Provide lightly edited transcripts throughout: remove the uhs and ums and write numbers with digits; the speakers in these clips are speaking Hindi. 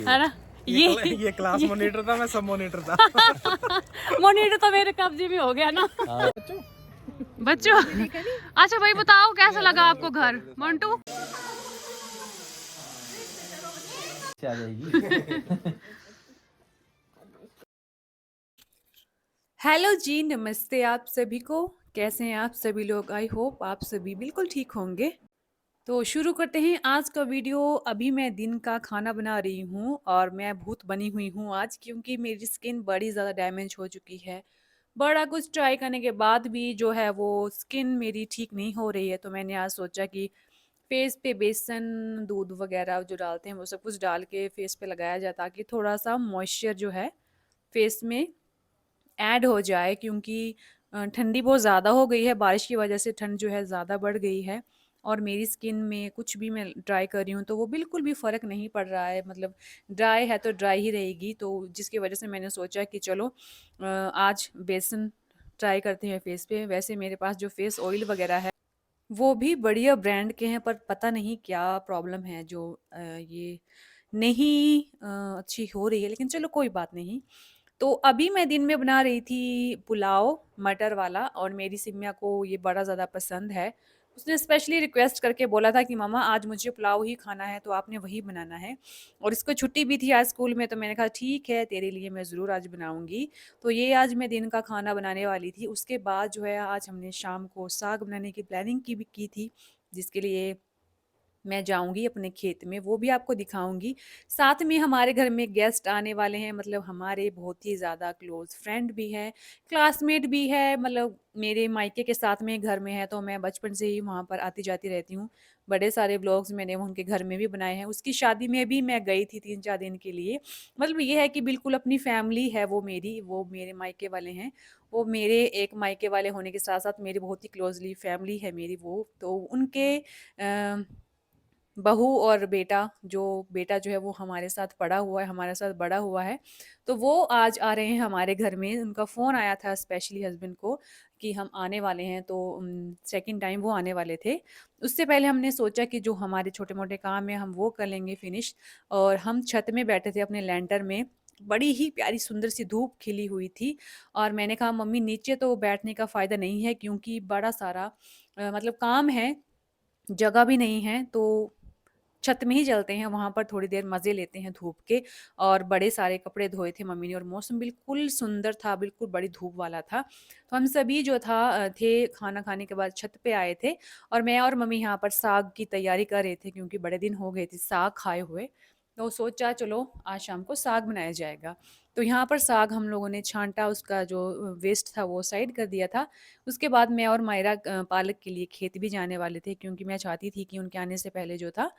है ना। ये क्लास ये मॉनिटर था, मैं सब मॉनिटर था। मॉनिटर तो मेरे कब्जे में हो गया ना। बच्चों बच्चों, अच्छा भाई बताओ कैसा लगा आपको घर मंटू। आ जाएगी। हेलो जी, नमस्ते आप सभी को। कैसे हैं आप सभी लोग? आई होप आप सभी बिल्कुल ठीक होंगे। तो शुरू करते हैं आज का वीडियो। अभी मैं दिन का खाना बना रही हूँ और मैं भूत बनी हुई हूँ आज, क्योंकि मेरी स्किन बड़ी ज़्यादा डैमेज हो चुकी है। बड़ा कुछ ट्राई करने के बाद भी जो है वो स्किन मेरी ठीक नहीं हो रही है। तो मैंने आज सोचा कि फेस पे बेसन, दूध वगैरह जो डालते हैं वो सब कुछ डाल के फेस पे लगाया जाए, ताकि थोड़ा सा मॉइस्चर जो है फेस में ऐड हो जाए। क्योंकि ठंडी बहुत ज़्यादा हो गई है, बारिश की वजह से ठंड जो है ज़्यादा बढ़ गई है। और मेरी स्किन में कुछ भी मैं ट्राई कर रही हूँ तो वो बिल्कुल भी फ़र्क नहीं पड़ रहा है। मतलब ड्राई है तो ड्राई ही रहेगी। तो जिसकी वजह से मैंने सोचा कि चलो आज बेसन ट्राई करते हैं फेस पे। वैसे मेरे पास जो फेस ऑयल वगैरह है वो भी बढ़िया ब्रांड के हैं, पर पता नहीं क्या प्रॉब्लम है जो ये नहीं अच्छी हो रही है। लेकिन चलो कोई बात नहीं। तो अभी मैं दिन में बना रही थी पुलाव मटर वाला, और मेरी सिम्या को ये बड़ा ज़्यादा पसंद है। उसने स्पेशली रिक्वेस्ट करके बोला था कि मम्मा आज मुझे पुलाव ही खाना है, तो आपने वही बनाना है। और इसको छुट्टी भी थी आज स्कूल में, तो मैंने कहा ठीक है तेरे लिए मैं ज़रूर आज बनाऊंगी। तो ये आज मैं दिन का खाना बनाने वाली थी। उसके बाद जो है आज हमने शाम को साग बनाने की प्लानिंग की थी, जिसके लिए मैं जाऊँगी अपने खेत में, वो भी आपको दिखाऊँगी। साथ में हमारे घर में गेस्ट आने वाले हैं, मतलब हमारे बहुत ही ज़्यादा क्लोज़ फ्रेंड भी हैं, क्लासमेट भी है। मतलब मेरे मायके के साथ में घर में है, तो मैं बचपन से ही वहाँ पर आती-जाती रहती हूँ। बड़े सारे व्लॉग्स मैंने उनके घर में भी बनाए हैं। उसकी शादी में भी मैं गई थी 3-4 दिन के लिए। मतलब ये है कि बिल्कुल अपनी फैमिली है वो मेरी, वो मेरे मायके वाले हैं। वो मेरे एक मायके वाले होने के साथ-साथ मेरी बहुत ही क्लोज़ली फैमिली है मेरी वो। तो उनके बहू और बेटा जो है वो हमारे साथ पढ़ा हुआ है, हमारे साथ बड़ा हुआ है। तो वो आज आ रहे हैं हमारे घर में। उनका फ़ोन आया था स्पेशली हस्बैंड को कि हम आने वाले हैं, तो सेकंड टाइम वो आने वाले थे। उससे पहले हमने सोचा कि जो हमारे छोटे-मोटे काम हैं हम वो कर लेंगे फिनिश। और हम छत में बैठे थे अपने लैंटर में। बड़ी ही प्यारी सुंदर सी धूप खिली हुई थी, और मैंने कहा मम्मी नीचे तो बैठने का फ़ायदा नहीं है, क्योंकि बड़ा सारा मतलब काम है, जगह भी नहीं है। तो छत में ही चलते हैं, वहाँ पर थोड़ी देर मज़े लेते हैं धूप के। और बड़े सारे कपड़े धोए थे मम्मी ने, और मौसम बिल्कुल सुंदर था, बिल्कुल बड़ी धूप वाला था। तो हम सभी जो था थे खाना खाने के बाद छत पे आए थे, और मैं और मम्मी यहाँ पर साग की तैयारी कर रहे थे, क्योंकि बड़े दिन हो गए थे साग खाए हुए। तो सोचा चलो आज शाम को साग बनाया जाएगा। तो यहाँ पर साग हम लोगों ने छाँटा, उसका जो वेस्ट था वो साइड कर दिया था। उसके बाद मैं और मायरा पालक के लिए खेत भी जाने वाले थे, क्योंकि मैं चाहती थी कि उनके आने से पहले जो था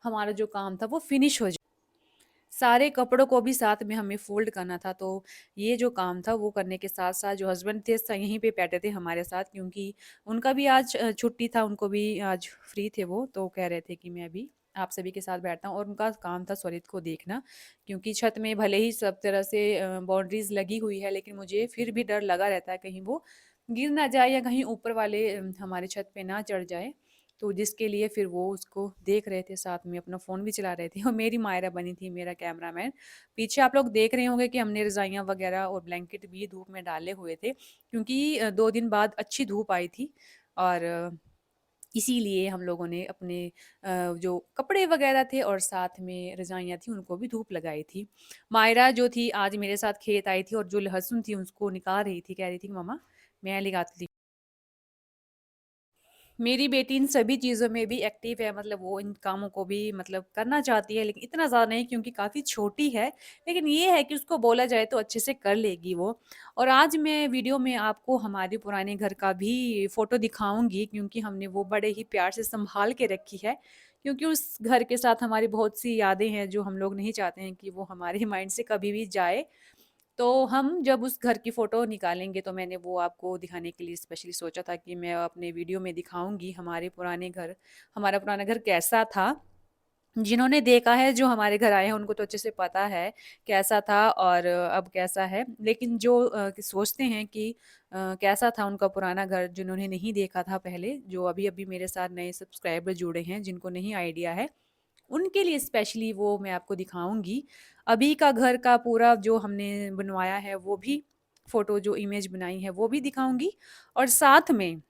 हमारा जो काम था वो फिनिश हो जाए। सारे कपड़ों को भी साथ में हमें फ़ोल्ड करना था। तो ये जो काम था वो करने के साथ-साथ जो हस्बैंड थे यहीं पे बैठे थे हमारे साथ, क्योंकि उनका भी आज छुट्टी था, उनको भी आज फ्री थे वो। तो कह रहे थे कि मैं भी आप सभी के साथ बैठता हूँ, और उनका काम था स्वरित को देखना। क्योंकि छत में भले ही सब तरह से बाउंड्रीज़ लगी हुई है, लेकिन मुझे फिर भी डर लगा रहता है कहीं वो गिर ना जाए, या कहीं ऊपर वाले हमारे छत पे ना चढ़ जाए। तो जिसके लिए फिर वो उसको देख रहे थे, साथ में अपना फ़ोन भी चला रहे थे। और मेरी मायरा बनी थी मेरा कैमरामैन। पीछे आप लोग देख रहे होंगे कि हमने रज़ाइयाँ वग़ैरह और ब्लैंकेट भी धूप में डाले हुए थे, क्योंकि 2 दिन बाद अच्छी धूप आई थी। और इसीलिए हम लोगों ने अपने जो कपड़े वग़ैरह थे और साथ में रज़ाइयाँ थी उनको भी धूप लगाई थी। मायरा जो थी आज मेरे साथ खेत आई थी, और जो लहसुन थी उसको निकाल रही थी, कह रही थी कि मम्मा मैं लगाती थी। मेरी बेटी इन सभी चीज़ों में भी एक्टिव है, मतलब वो इन कामों को भी मतलब करना चाहती है, लेकिन इतना ज़्यादा नहीं क्योंकि काफ़ी छोटी है। लेकिन ये है कि उसको बोला जाए तो अच्छे से कर लेगी वो। और आज मैं वीडियो में आपको हमारे पुराने घर का भी फ़ोटो दिखाऊँगी, क्योंकि हमने वो बड़े ही प्यार से सँभाल के रखी है। क्योंकि उस घर के साथ हमारी बहुत सी यादें हैं जो हम लोग नहीं चाहते हैं कि वो हमारे माइंड से कभी भी जाए। तो हम जब उस घर की फ़ोटो निकालेंगे, तो मैंने वो आपको दिखाने के लिए स्पेशली सोचा था कि मैं अपने वीडियो में दिखाऊँगी हमारा पुराना घर कैसा था। जिन्होंने देखा है, जो हमारे घर आए हैं उनको तो अच्छे से पता है कैसा था और अब कैसा है। लेकिन जो कि सोचते हैं कि कैसा था उनका पुराना घर, जिन्होंने नहीं देखा था पहले, जो अभी-अभी मेरे साथ नए सब्सक्राइबर जुड़े हैं, जिनको नहीं आइडिया है, उनके लिए स्पेशली वो मैं आपको दिखाऊँगी। अभी का घर का पूरा जो हमने बनवाया है वो भी फ़ोटो जो इमेज बनाई है वो भी दिखाऊँगी, और साथ में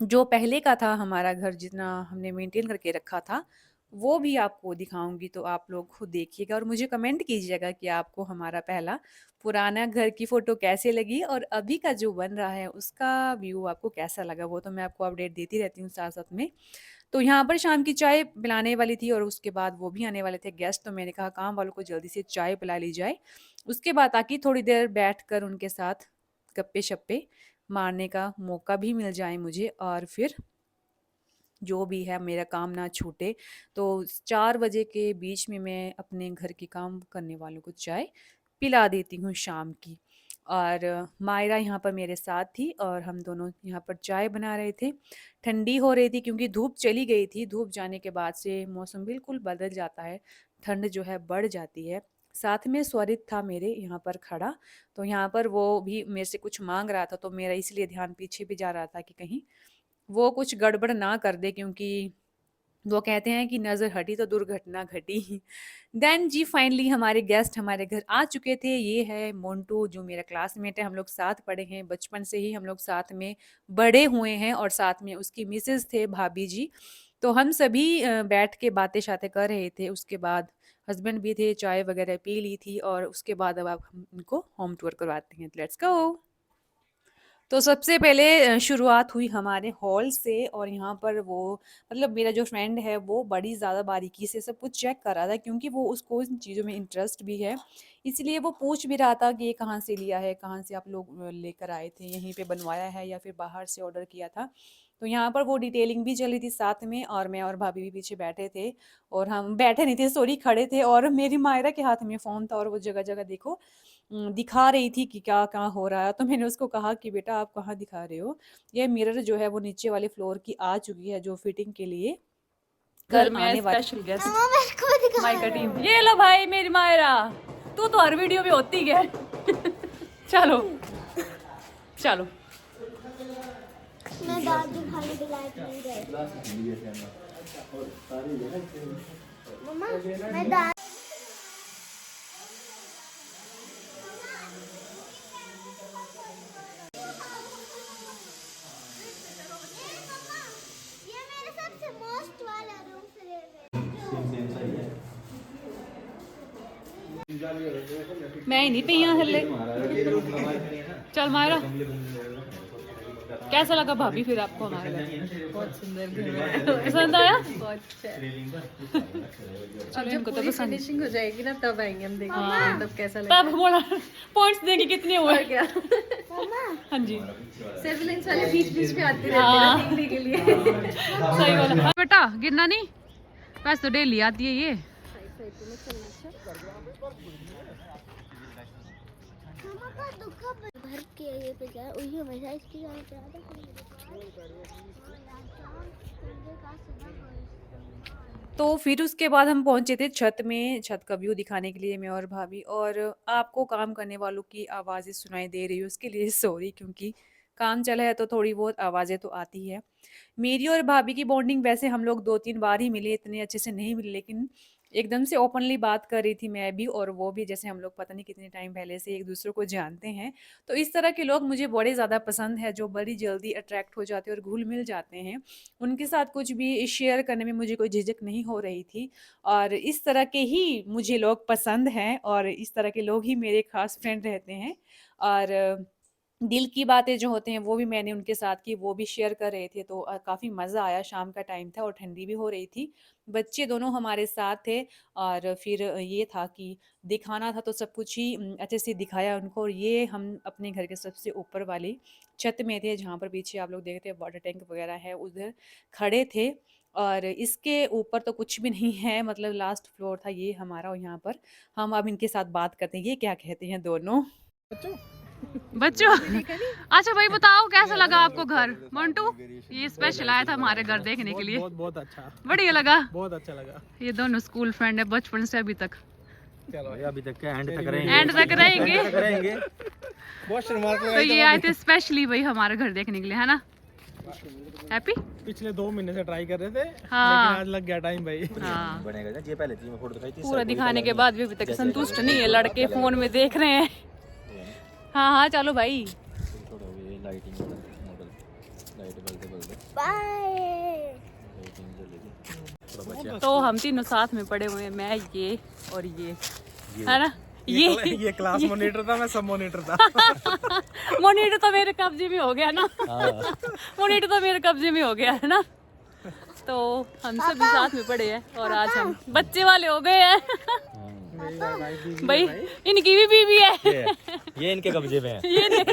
जो पहले का था हमारा घर जितना हमने मेंटेन करके रखा था, वो भी आपको दिखाऊँगी, तो आप लोग खुद देखिएगा और मुझे कमेंट कीजिएगा कि आपको हमारा पहला पुराना घर की फ़ोटो कैसे लगी और अभी का जो बन रहा है उसका व्यू आपको कैसा लगा। वो तो मैं आपको अपडेट देती रहती हूँ साथ-साथ में। तो यहाँ पर शाम की चाय पिलाने वाली थी और उसके बाद वो भी आने वाले थे गेस्ट, तो मैंने कहा काम वालों को जल्दी से चाय पिला ली जाए। उसके बाद ताकि थोड़ी देर बैठकर उनके साथ गप्पे-शप्पे मारने का मौका भी मिल जाए मुझे, और फिर जो भी है मेरा काम ना छूटे। तो 4 बजे के बीच में मैं अपने घर के काम करने वालों को चाय पिला देती हूँ शाम की। और मायरा यहाँ पर मेरे साथ थी और हम दोनों यहाँ पर चाय बना रहे थे। ठंडी हो रही थी क्योंकि धूप चली गई थी, धूप जाने के बाद से मौसम बिल्कुल बदल जाता है, ठंड जो है बढ़ जाती है। साथ में स्वरित था मेरे यहाँ पर खड़ा, तो यहाँ पर वो भी मेरे से कुछ माँग रहा था, तो मेरा इसलिए ध्यान पीछे भी जा रहा था कि कहीं वो कुछ गड़बड़ ना कर दे, क्योंकि वो कहते हैं कि नज़र हटी तो दुर्घटना घटी। देन जी फाइनली हमारे गेस्ट हमारे घर आ चुके थे। ये है मोंटू जो मेरा क्लासमेट है, हम लोग साथ पढ़े हैं, बचपन से ही हम लोग साथ में बड़े हुए हैं, और साथ में उसकी मिसेज़ थे भाभी जी। तो हम सभी बैठ के बातें-शातें कर रहे थे। उसके बाद हस्बैंड भी थे, चाय वगैरह पी ली थी और उसके बाद अब आप हम उनको होम टूर करवाते हैं। Let's go. तो सबसे पहले शुरुआत हुई हमारे हॉल से, और यहाँ पर वो मतलब मेरा जो फ्रेंड है वो बड़ी ज़्यादा बारीकी से सब कुछ चेक कर रहा था, क्योंकि वो उसको इन चीज़ों में इंटरेस्ट भी है। इसलिए वो पूछ भी रहा था कि ये कहाँ से लिया है, कहाँ से आप लोग लेकर आए थे, यहीं पे बनवाया है या फिर बाहर से ऑर्डर किया था। तो यहाँ पर वो डिटेलिंग भी चल रही थी साथ में, और मैं और भाभी भी पीछे बैठे थे, और हम बैठे नहीं थे सॉरी खड़े थे, और मेरी मायरा के हाथ में फ़ोन था और वो जगह-जगह देखो दिखा रही थी कि क्या कहाँ हो रहा है। तो मैंने उसको कहा कि बेटा आप कहाँ दिखा रहे हो? ये मिरर जो है वो नीचे वाले फ्लोर की आ चुकी है जो फिटिंग के लिए घर में आने वाले स्पेशल गेस्ट मायका टीम। ये लो भाई मेरी मायरा, तू तो हर वीडियो में होती है। चलो चलो। मैं दादी खाने के लायक नहीं रही। मम्मा मैं दादी ये मेरे सबसे मोस्ट वाला रूम मैं ही नहीं पई यहाँ थल्ले। चल मायरा, कैसा लगा भाभी फिर आपको हमारे घर? बहुत सुंदर पसंद आया? बहुत अच्छा। चलो इनको तो पसंद। फिनिशिंग हो जाएगी ना तब आएंगे हम देखेंगे हाँ। तब कैसा लगेगा। तब बोला पॉइंट्स देंगे कितने हुए। और क्या मम्मा हाँ जी सिबलिंग्स वाले बीच बीच में आते रहते हाँ। हैं देखने के लिए। सही बोला। हाँ, बेटा गिरना नहीं, वैसे तो डेली आती है ये। मम्मा का दुख भर के ये पे जा वही हमेशा इसकी जान पे आता तो फिर उसके बाद हम पहुंचे थे छत में, छत का व्यू दिखाने के लिए मैं और भाभी, और आपको काम करने वालों की आवाज़ें सुनाई दे रही है उसके लिए सॉरी, क्योंकि काम चला है तो थोड़ी बहुत आवाज़ें तो आती है। मेरी और भाभी की बॉन्डिंग वैसे हम लोग 2-3 बार ही मिले, इतने अच्छे से नहीं मिले, लेकिन एकदम से ओपनली बात कर रही थी मैं भी और वो भी, जैसे हम लोग पता नहीं कितने टाइम पहले से एक दूसरे को जानते हैं। तो इस तरह के लोग मुझे बड़े ज़्यादा पसंद है, जो बड़ी जल्दी अट्रैक्ट हो जाते हैं और घुल मिल जाते हैं। उनके साथ कुछ भी शेयर करने में मुझे कोई झिझक नहीं हो रही थी, और इस तरह के ही मुझे लोग पसंद हैं, और इस तरह के लोग ही मेरे खास फ्रेंड रहते हैं। और दिल की बातें जो होते हैं वो भी मैंने उनके साथ की, वो भी शेयर कर रहे थे, तो काफ़ी मज़ा आया। शाम का टाइम था और ठंडी भी हो रही थी, बच्चे दोनों हमारे साथ थे, और फिर ये था कि दिखाना था तो सब कुछ ही अच्छे से दिखाया उनको। और ये हम अपने घर के सबसे ऊपर वाली छत में थे, जहाँ पर पीछे आप लोग देखते हैं वाटर टैंक वगैरह है, उधर खड़े थे। और इसके ऊपर तो कुछ भी नहीं है, मतलब लास्ट फ्लोर था ये हमारा, और यहाँ पर हम अब इनके साथ बात करते हैं, ये क्या कहते हैं दोनों बच्चों। अच्छा भाई बताओ कैसा लगा आपको घर? मोंटू ये स्पेशल आया था हमारे घर देखने के लिए। बहुत अच्छा, बढ़िया लगा, बहुत अच्छा लगा। ये दोनों स्कूल फ्रेंड है बचपन से अभी तक। चलो अभी तक एंड तक रहेंगे, एंड तक रहेंगे। करेंगे। बहुत शर्मा तो ये आए थे स्पेशली भाई हमारे घर देखने के लिए, है ना? हैप्पी पिछले 2 महीने से ट्राई कर रहे थे, हाँ। लेकिन आज लग गया टाइम भाई। हाँ बनेगा ना, ये पहले थी मैं फोटो दिखाई थी पूरा दिखाने के बाद भी अभी तक संतुष्ट नहीं है लड़के, फोन में देख रहे हैं। हाँ हाँ चलो भाई। थोड़ा ये लाइटिंग मॉडल लाइट बल्ब बाय। लाइटिंग जलेगी थोड़ा बचा। तो हम तीनों साथ में पड़े हुए हैं, मैं ये और ये है ना। ये क्लास मॉनिटर था, मैं सब मॉनिटर था। मॉनिटर तो मेरे कब्जे में हो गया ना। हाँ मॉनिटर तो मेरे कब्जे में हो गया है ना। तो हम सभी साथ में पड़े हैं और आज हम बच्चे वाले हो गए हैं। भाई इनकी भी बीवी है। ये इनके कब्जे में है। ये नहीं।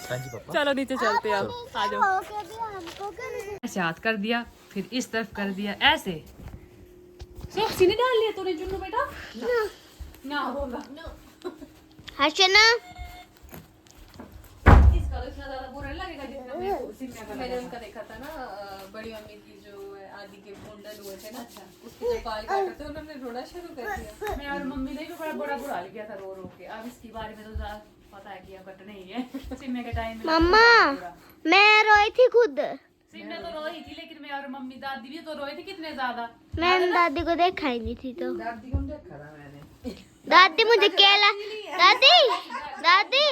हाँ जी पापा। चलो नीचे चलते हैं अब, आ जाओ। ओके भी हमको कर ऐसे हाथ कर दिया, फिर इस तरफ कर दिया, ऐसे सॉक्स नहीं डाल लिया तूने जुन्नू बेटा? ना होगा। हर्षना इसका तो इतना ज्यादा बुरा लगेगा जितना मेरे को सिम्या का मैंने लगा उनका देखा था ना, बड़ी मम्मी की जो आदि के मुंडन हुए थे ना, उसके जो बाल काटे थे उन्होंने रोना शुरू कर दिया। मैं और मम्मी ने भी बड़ा बड़ा बुरा लग गया था रो रो के। अब इसके बारे में तो ज्यादा पता है कि अब कटना ही है। सिम्या के टाइम में मम्मा मैं रोई थी खुद। सिम्या तो रोई थी, लेकिन मैं और मम्मी दादी भी तो रोए थे कितने ज्यादा। मैंने दादी को देखा ही नहीं थी तो दादी मुझे केला दादी दादी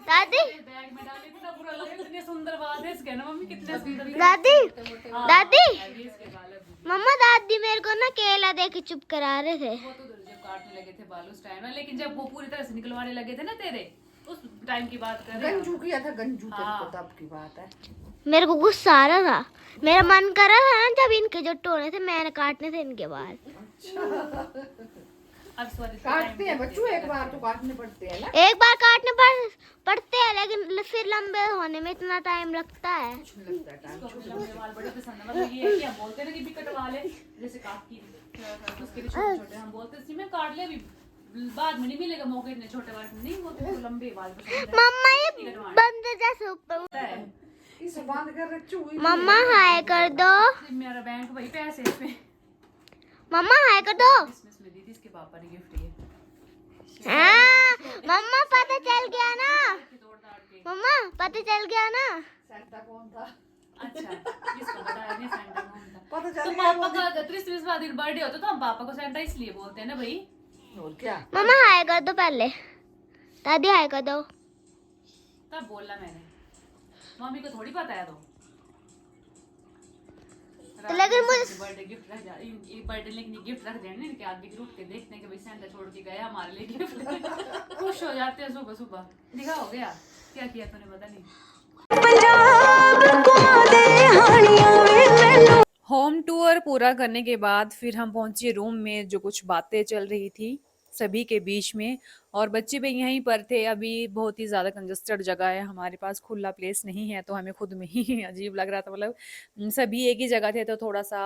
दादी बैग में डाले कितना बुरा लगा, इतने सुंदर बात है इसके ना मम्मी, कितने सुंदर दादी दादी अभी इसके बाल अभी मम्मा दादी मेरे को ना केला दे के चुप करा रहे थे। वो तो जब काटने लगे थे बाल उस टाइम में, लेकिन जब वो पूरी तरह से निकलवाने लगे थे ना तेरे, उस टाइम की बात कर रहे हैं। गंजू किया था, गंजू हाँ। तब की बात है। मेरे को गुस्सा आ रहा था, मेरा मन कर रहा था ना जब इनके जो टोने थे मैंने काटने थे इनके बाल। अब सॉरी काटते हैं बच्चों, एक बार तो काटने पड़ते हैं ना। एक बार काटने पड़ते हैं लेकिन फिर लंबे होने में इतना टाइम लगता है। लंबे बाल बड़े पसंद है, मतलब ये है कि हम बोलते हैं ना कि भी कटवा ले, जैसे काकी उसके भी छोटे छोटे हम बोलते हैं मैं काट ले, अभी बाद में नहीं मिलेगा मौके, इतने छोटे बाल नहीं होते तो लंबे बाल पसंद मम्मा ये बंदर जैसे ऊपर है। इसे बंद कर रखो। मम्मा हाय कर दो। मेरा बैंक वही पैसे इसमें मम्मा हाय कर दो। क्रिसमस में दी थी इसके पापा ने गिफ्ट ये। हाँ, मम्मा पता चल गया ना। दौड़ दाड़ के। मम्मा पता चल गया ना। सेंटा कौन था? अच्छा इसको बताया नहीं सेंटा कौन था। पता तो चल गया। पापा का 30वां दिन बर्थडे होता तो हम पापा को सेंटा इसलिए बोलते हैं ना भाई। और क्या? मम्मा हाय कर दो पहले। दादी हाय कर दो। तब बोलना मैंने, मम्मी को थोड़ी पता है तो लेकिन मुझे बर्थडे गिफ्ट रख जा, एक बर्थडे लेकिन गिफ्ट रख देना इनके आगे ग्रुप के, देखते हैं कि भाई सेंटा छोड़ के गया हमारे लिए गिफ्ट। खुश हो जाते हैं सुबह सुबह, दिखा हो गया क्या किया तूने पता नहीं। होम टूर पूरा करने के बाद फिर हम पहुंचे रूम में, जो कुछ बातें चल रही थी सभी के बीच में, और बच्चे भी यहीं पर थे। अभी बहुत ही ज़्यादा कंजस्टेड जगह है, हमारे पास खुला प्लेस नहीं है, तो हमें खुद में ही अजीब लग रहा था, मतलब सभी एक ही जगह थे तो थोड़ा सा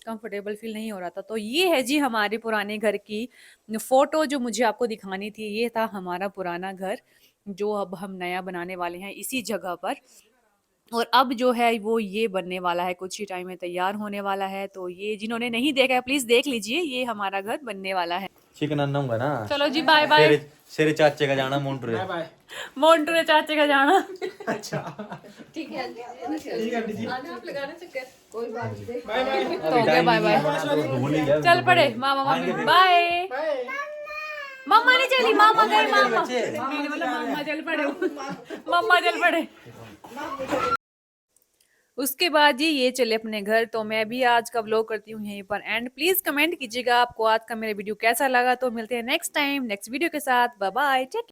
कंफर्टेबल फील नहीं हो रहा था। तो ये है जी हमारे पुराने घर की फ़ोटो जो मुझे आपको दिखानी थी। ये था हमारा पुराना घर जो अब हम नया बनाने वाले हैं इसी जगह पर, और अब जो है वो ये बनने वाला है, कुछ ही टाइम में तैयार होने वाला है। तो ये जिन्होंने नहीं देखा है प्लीज देख लीजिए, ये हमारा घर बनने वाला है। चिकन अन्ना होगा ना। चलो जी बाय बाय। सेरे चाचे का जाना मोन्ट्रे। Bye bye. मोन्ट्रे चाचे का जाना। अच्छा ठीक है ठीक है आंटी जी। आना आप लगाना चक्कर, कोई बात नहीं। Bye bye. तो हो गया बाय बाय। चल पड़े मामा मम्मी बाय। बाय। मम्मा नहीं चली, मामा गए, मामा मैंने बोला मामा चल पड़े, मम्मा चल पड़े। उसके बाद जी ये चले अपने घर। तो मैं भी आज का व्लॉग करती हूँ यहीं पर एंड। प्लीज कमेंट कीजिएगा आपको आज का मेरा वीडियो कैसा लगा। तो मिलते हैं नेक्स्ट टाइम नेक्स्ट वीडियो के साथ। Bye bye.